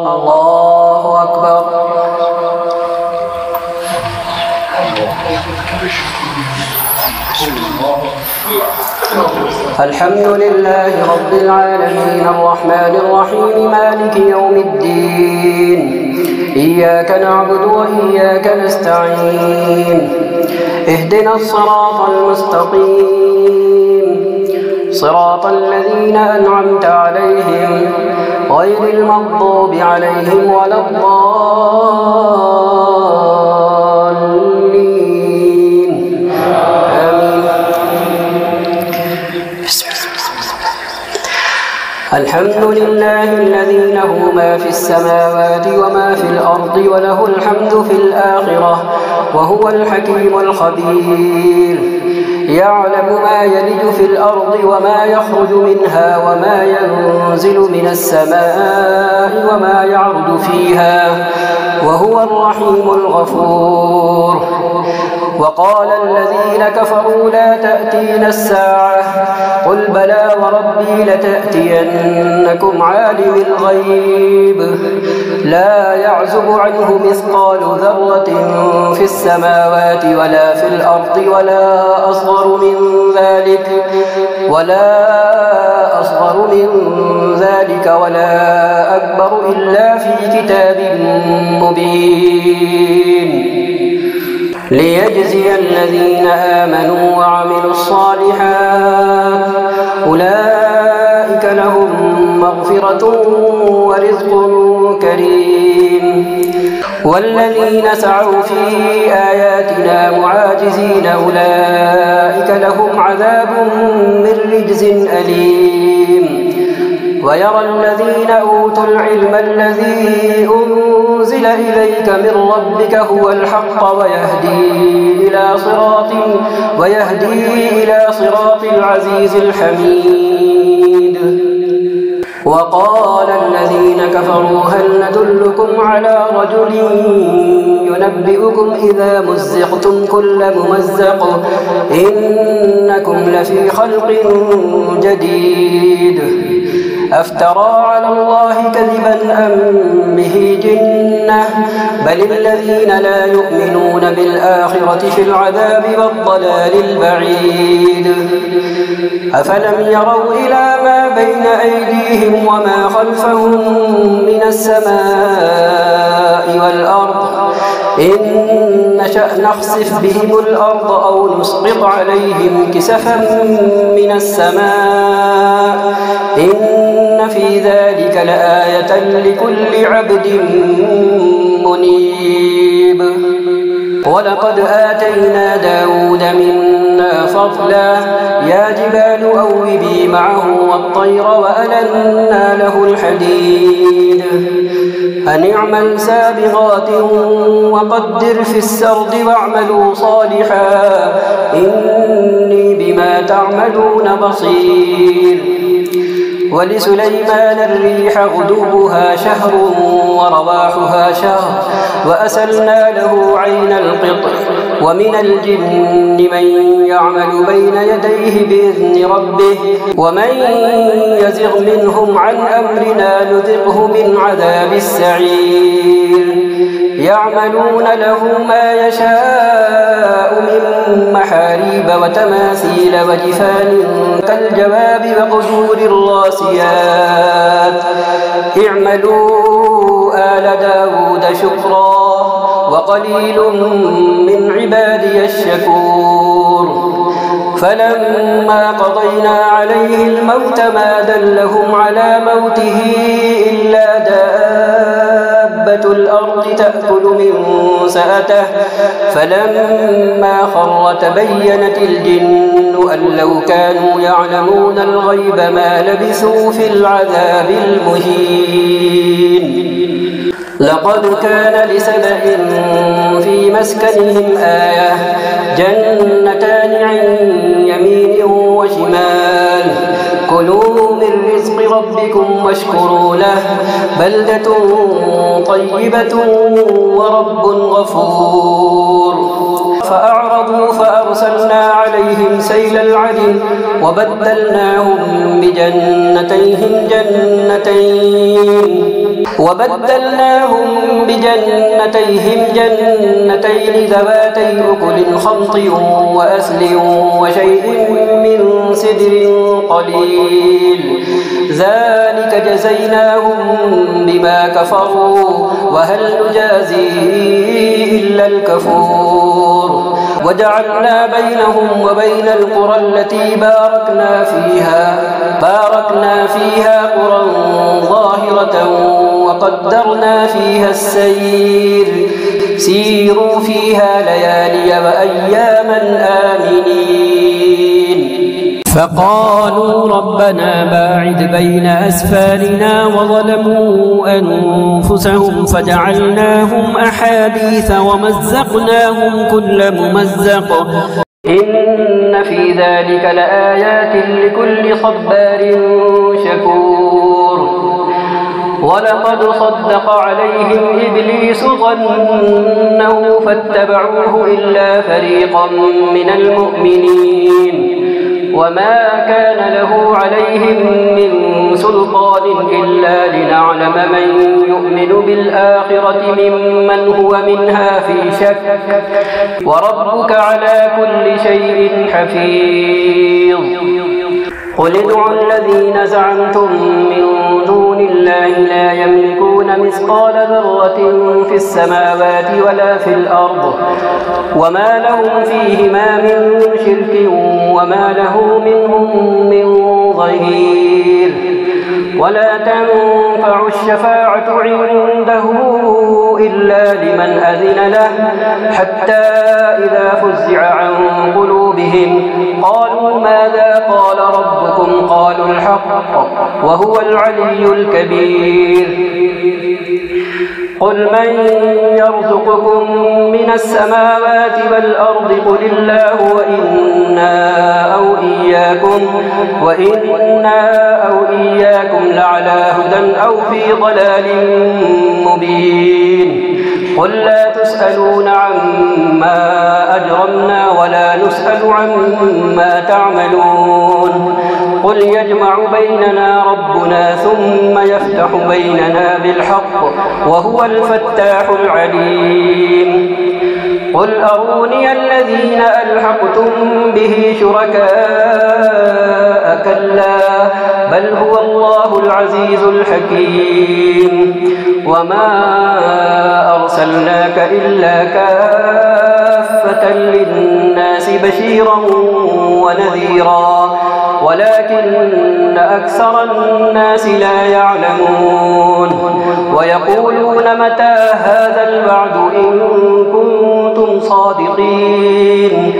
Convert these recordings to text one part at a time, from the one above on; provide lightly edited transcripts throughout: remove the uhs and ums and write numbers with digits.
الله أكبر. الحمد لله رب العالمين الرحمن الرحيم مالك يوم الدين إياك نعبد وإياك نستعين اهدنا الصراط المستقيم صراط الذين أنعمت عليهم غير المغضوب عليهم ولا الضالين آمين. الحمد لله الذي له ما في السماوات وما في الأرض وله الحمد في الآخرة وهو الحكيم الخبير. يعلم ما يلج في الأرض وما يخرج منها وما ينزل من السماء وما يعرج فيها وهو الرحيم الغفور. وقال الذين كفروا لا تأتينا الساعة قل بلى وربي لتأتينكم عالم الغيب لا يعزب عنه مثقال ذرة في السماوات ولا في الأرض ولا أصغر من ذلك ولا أكبر إلا في كتاب مبين ليجزي الذين آمنوا وعملوا الصالحات أولئك لهم مغفرة ورزق كريم. والذين سعوا في آياتنا معاجزين أولئك لهم عذاب من رجز أليم. ويرى الذين أوتوا العلم الذي أنزل إليك من ربك هو الحق ويهدي إلى صراط العزيز الحميد. وقال الذين كفروا هل ندلكم على رجل ينبئكم إذا مزقتم كل ممزق إنكم لفي خلق جديد أفترى على الله كذبا أم به جنة بل الذين لا يؤمنون بالآخرة في العذاب والضلال البعيد. أفلم يروا إلى ما بين أيديهم وما خلفهم من السماء والأرض إن نشأ نخسف بهم الأرض أو نسقط عليهم كسفا من السماء إن في ذلك لآية لكل عبد منيب. ولقد آتينا داود منا فضلا يا جبال أوبي معه والطير وألنا له الحديد أن اعمل سابغات وقدر في السرد واعملوا صالحا إني بما تعملون بصير. ولسليمان الريح غدوها شهر ورواحها شهر وأسلنا له عين القطر ومن الجن من يعمل بين يديه بإذن ربه ومن يزغ منهم عن أمرنا نذقه من عذاب السعير. يعملون له ما يشاء من محاريب وتماثيل وجفان كالجواب وقدور الراسيات اعملوا آل داود شكرا وقليل من عبادي الشكور. فلما قضينا عليه الموت ما دلهم على موته إلا دابة الأرض تأكل من سأته فلما خر تبينت الجن أن لو كانوا يعلمون الغيب ما لبثوا في العذاب المهين. لقد كان لسبأ في مسكنهم آية جنتان عن يمين وشمال كلوا من رزق ربكم واشكروا له بلدة طيبة ورب غفور. فأعرضوا فأرسلنا عليهم سيل العرم وبدلناهم بجنتيهم جنتين ذواتي أكل خمط وأثل وشيء من سدر قليل ذلك جزيناهم بما كفروا وهل نجازي إلا الكفور وجعلنا بينهم وبين القرى التي باركنا فيها قرى ظاهرة وقدرنا فيها السير سيروا فيها ليالي وأياما آمنين فقالوا ربنا باعد بين أسفارنا وظلموا أنفسهم فجعلناهم أحاديث ومزقناهم كل ممزق إن في ذلك لآيات لكل صبار شكور ولقد صدق عليهم إبليس ظنه فاتبعوه إلا فريقا من المؤمنين وما كان له عليهم من سلطان إلا لنعلم من يؤمن بالآخرة ممن هو منها في شك وربك على كل شيء حفيظ قل ادعوا الذين زعمتم من دون الله لا يملكون مثقال ذرة في السماوات ولا في الأرض وما لهم فيهما من شرك وما له منهم من ظهير ولا تنفع الشفاعة عنده إلا لمن أذن له حتى إذا فزع عن قلوبهم قالوا ماذا قال ربكم قالوا الحق وهو العلي الكبير قل من يرزقكم من السماوات والأرض قل الله وإنا أو إياكم لعلى هدى أو في ضلال مبين قل لا تسألون عما أجرمنا ولا نسأل عما تعملون قل يجمع بيننا ربنا ثم يفتح بيننا بالحق وهو الفتاح العليم قل أروني الذين ألحقتم به شركاء كلا بل هو الله العزيز الحكيم وما أرسلناك إلا كافة للناس بشيرا ونذيرا ولكن أكثر الناس لا يعلمون ويقولون متى هذا الوعد إن كنتم صادقين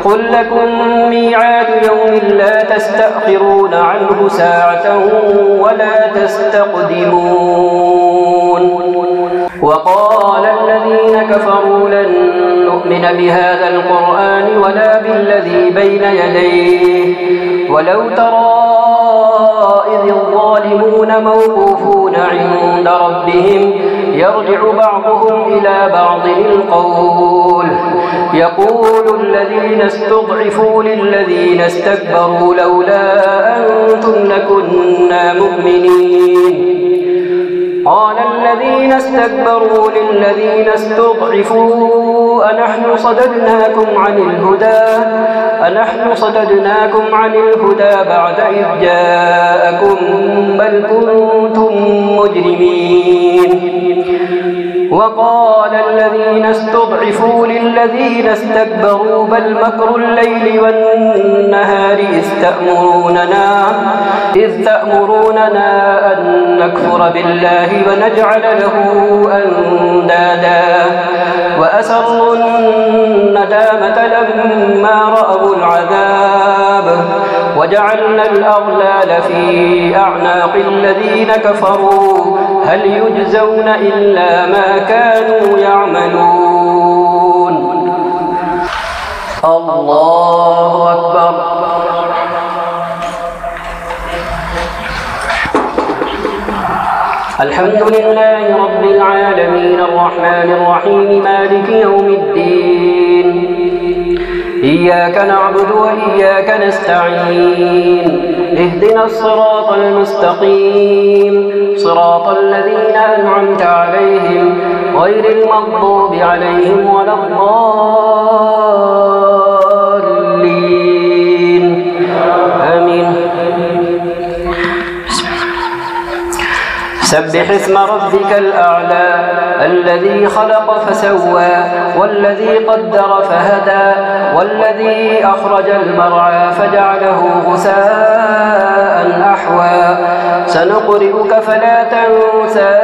قل لكم ميعاد يوم لا تستأخرون عنه ساعة ولا تستقدمون وقال الذين كفروا لن نؤمن بهذا القرآن ولا بالذي بين يديه ولو ترى إذ الظالمون موقوفون عند ربهم يرجع بعضهم إلى بعض القول يقول الذين استضعفوا للذين استكبروا لولا أنتم لكنا مؤمنين قال الذين استكبروا للذين استضعفوا أنحن صددناكم عن الهدى بعد إذ جاءكم بل كنتم مجرمين وقال الذين استضعفوا للذين استكبروا بل مكر الليل والنهار إذ تأمروننا أن نكفر بالله ونجعل له أندادا وأسروا الندامة لما رأوا العذاب وجعلنا الأغلال في أعناق الذين كفروا هل يجزون إلا ما كانوا يعملون الله أكبر الحمد لله رب العالمين الرحمن الرحيم مالك يوم الدين إياك نعبد وإياك نستعين اهدنا الصراط المستقيم صراط الذين أنعمت عليهم غير المغضوب عليهم ولا الضالين آمين. سبح اسم ربك الأعلى الذي خلق فسوى والذي قدر فهدى والذي أخرج المرعى فجعله غثاء أحوى سنقرئك فلا تنسى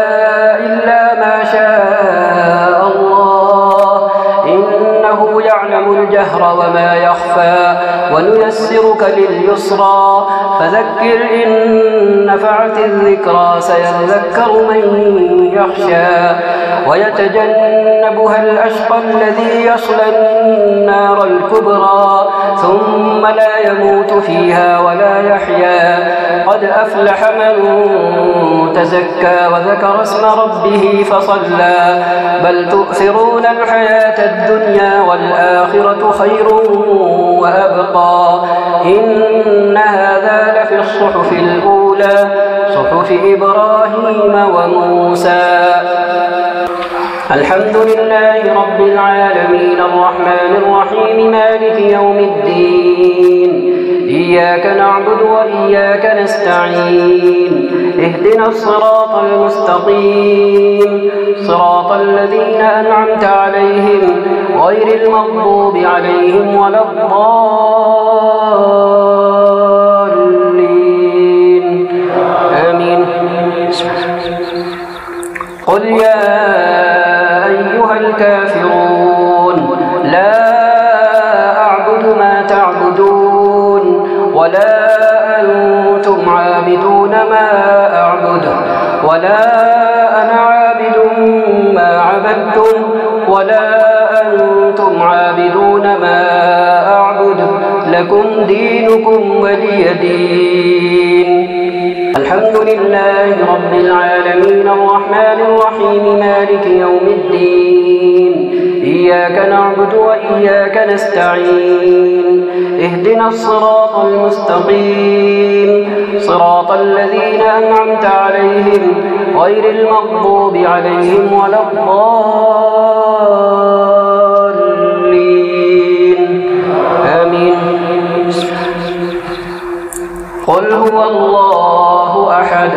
إلا ما شاء الله إنه يعلم الجهر وما يخفى ونيسرك لليسرى فذكر إن نفعت الذكرى سيذكر من يخشى ويتجنبها الأشقى الذي يصلى النار الكبرى ثم لا يموت فيها ولا يحيا قد أفلح من تزكى وذكر اسم ربه فصلى بل تؤثرون الحياة الدنيا والآخرة خير وأبقى إن هذا لفي الصحف الأولى صحف إبراهيم وموسى. الحمد لله رب العالمين الرحمن الرحيم مالك يوم الدين إياك نعبد وإياك نستعين اهدنا الصراط المستقيم صراط الذين أنعمت عليهم غير المغضوب عليهم ولا الضالين آمين. قل يا أيها الكافرون لا أعبد ما تعبدون ولا أنتم عابدون ما أعبد ولا أنا عابد ما عبدتم ولا أنتم عابدون ما أعبد لكم دينكم ولي دين. الحمد لله رب العالمين الرحمن الرحيم مالك يوم الدين إياك نعبد وإياك نستعين اهدنا الصراط المستقيم صراط الذين أنعمت عليهم غير المغضوب عليهم ولا الضالين آمين. قل هو الله أحد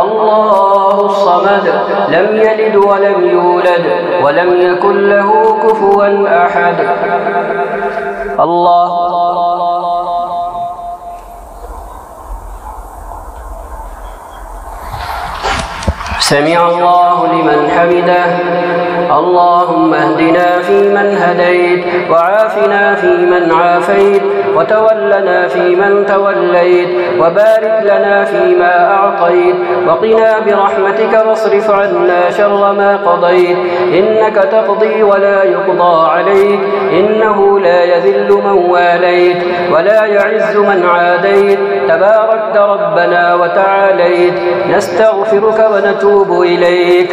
الله الصمد لم يلد ولم يولد ولم يكن له كفوا أحد. الله سمع الله لمن حمده اللهم اهدنا فيمن هديت وعافنا فيمن عافيت وتولنا فيمن توليت وبارك لنا فيما أعطيت وقنا برحمتك واصرف عنا شر ما قضيت إنك تقضي ولا يقضى عليك إنه لا يذل من واليت ولا يعز من عاديت تباركت ربنا وتعاليت نستغفرك ونتوب إليك.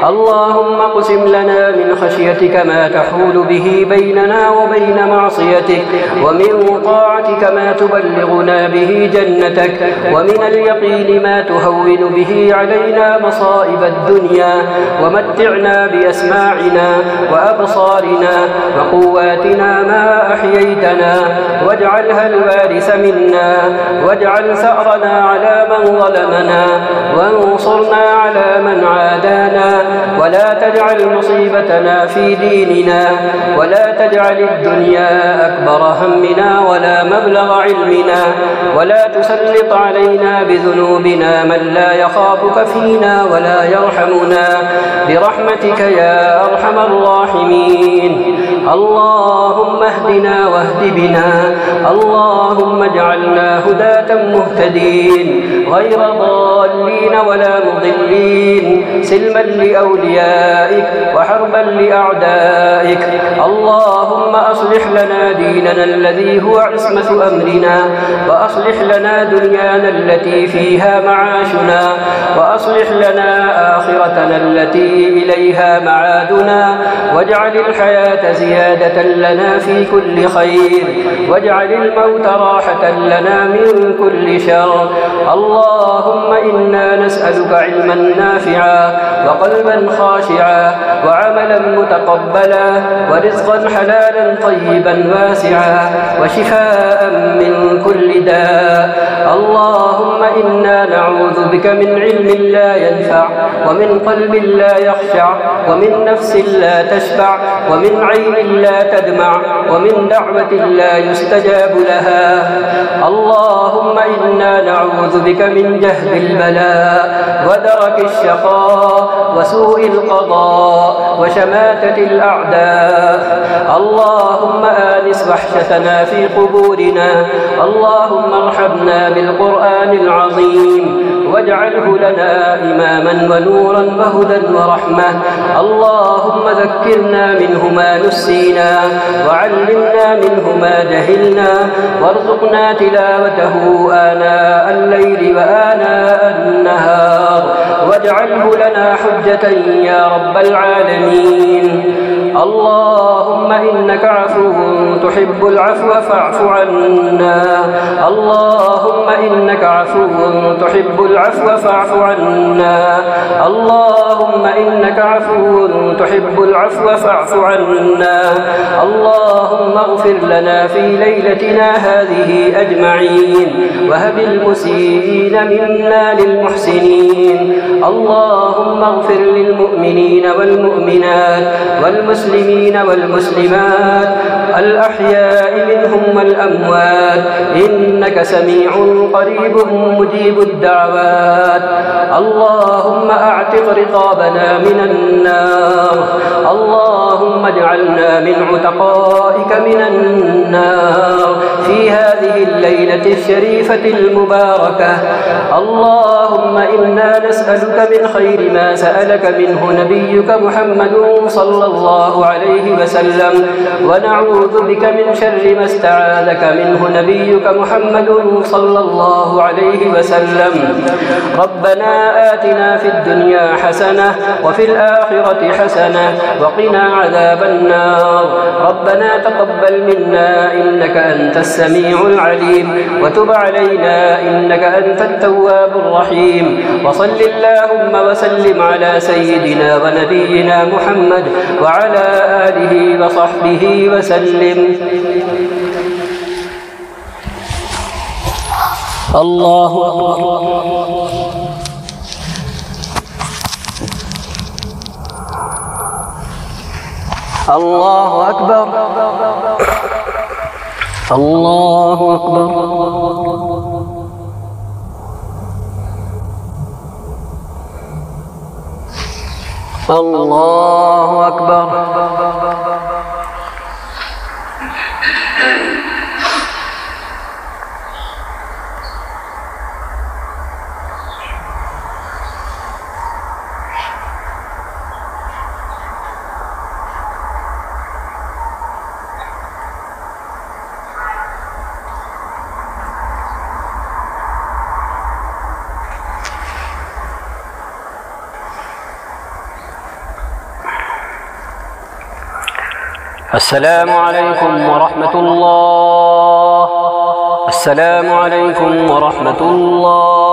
اللهم اقسم لنا من خشيتك ما تحول به بيننا وبين معصيتك ومن طاعتك ما تبلغنا به جنتك ومن اليقين ما تهون به علينا مصائب الدنيا ومتعنا بأسماعنا وأبصارنا وقواتنا ما أحييتنا واجعلها الوارث منا واجعل ثأرنا على من ظلمنا وانصرنا على من عادانا ولا تجعل مصيبتنا في ديننا ولا تجعل الدنيا أكبر همنا ولا مبلغ علمنا ولا تسلط علينا بذنوبنا من لا يخافك فينا ولا يرحمنا برحمتك يا أرحم الراحمين. اللهم اهدنا واهد بنا اللهم اجعلنا هداة مهتدين غير ضالين ولا مضلين سلما لأوليائك وحربا لأعدائك. اللهم أصلح لنا ديننا الذي الذي هو عصمة أمرنا، وأصلح لنا دنيانا التي فيها معاشنا، وأصلح لنا آخرتنا التي إليها معادنا، واجعل الحياة زيادة لنا في كل خير، واجعل الموت راحة لنا من كل شر. اللهم إنا نسألك علما نافعا وقلبا خاشعا وعملا متقبلا ورزقا حلالا طيبا واسعا وشفاء من كل داء. اللهم إنا نعوذ بك من علم لا ينفع ومن قلب لا يخشع ومن نفس لا تشبع ومن عين لا تدمع ومن دعوة لا يستجاب لها. اللهم إنا نعوذ بك من جهد البلاء ودرك الشقاء وسوء القضاء وشماتة الأعداء. اللهم آنس وحشتنا في قبورنا. اللهم ارحمنا بالقرآن العظيم واجعله لنا إماما ونورا وهدى ورحمة. اللهم ذكرنا منه ما نسينا وعلمنا منه ما جهلنا، وارزقنا تلاوته آناء الليل وآناء النهار، واجعله لنا حجة يا رب العالمين. اللهم إنك عفو تحب العفو فاعف عنا. اللهم إنك عفو تحب العفو فاعف عنا. اللهم إنك عفو تحب العفو فاعف عنا. اللهم اغفر لنا في ليلتنا هذه أجمعين، وهب المسيئين منا للمحسنين. اللهم اغفر للمؤمنين والمؤمنات والمسلمين والمسلمات الأحياء منهم والأموات، إنك سميع قريب مجيب الدعوات. اللهم أعتق رقابنا من النار. اللهم اجعلنا من عتقائك من النار في هذه الليلة الشريفة المباركة. اللهم إنا نسألك من خير ما سألك منه نبيك محمد صلى الله عليه وسلم، ونعوذ بك من شر ما استعاذك منه نبيك محمد صلى الله عليه وسلم. ربنا آتنا في الدنيا حسنة وفي الآخرة حسنة وقنا عذاب النار. ربنا تقبل منا إنك أنت السميع العليم، وتب علينا إنك أنت التواب الرحيم. وصل اللهم وسلم على سيدنا ونبينا محمد وعلى آله وصحبه وسلم. الله أكبر. الله أكبر. الله أكبر. الله أكبر. السلام عليكم ورحمة الله. السلام عليكم ورحمة الله.